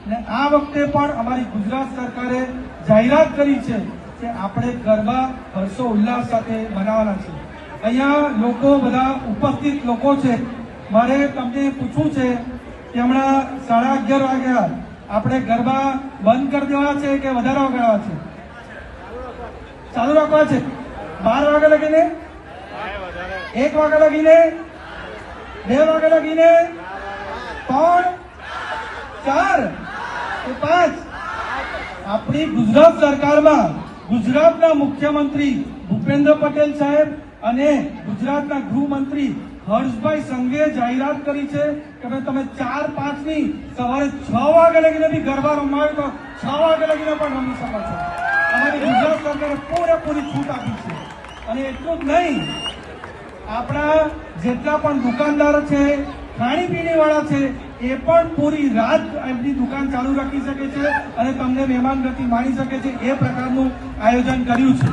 અને આ વખતે પણ અમારી ગુજરાત સરકારે જાહેરાત કરી છે કે આપણે ગરબા હર્ષો ઉલ્લાસ સાથે મનાવવાના છે। અહીંયા લોકો બધા ઉપસ્થિત લોકો છે, મારે તમને પૂછવું છે કે હમણાં 11:30 વાગ્યા, આપણે ગરબા બંધ કરી દેવા છે કે વધારે વગાડવા છે? ચાલુ રાખવા છે? 12 વાગ્યા લગીને, 1 વાગ્યા લગીને, 2 વાગ્યા લગીને, 3, 4 કે 5? આપણી ગુજરાત સરકારમાં ગુજરાતના મુખ્યમંત્રી ભૂપેન્દ્ર પટેલ સાહેબ અને ગુજરાતના ગૃહમંત્રી હર્ષભાઈ સંઘે જાહેરાત કરી છે કે ભાઈ તમે 4-5 ની સવારે 6 વાગ્યા લગીને બી ગરબા રમવા હોય તો 6 વાગ્યા લગીને પણ રમી શકો છો। અમારી ગુજરાત સરકારે પૂરેપૂરી છૂટ આપી છે। અને એટલું જ નહીં, આપણા જેટલા પણ દુકાનદારો છે, ખાણીપીણી વાળા છે, એ પણ પૂરી રાત એમની દુકાન ચાલુ રાખી શકે છે અને તમને મહેમાન ગતિ માણી શકે છે, એ પ્રકારનું આયોજન કર્યું છે।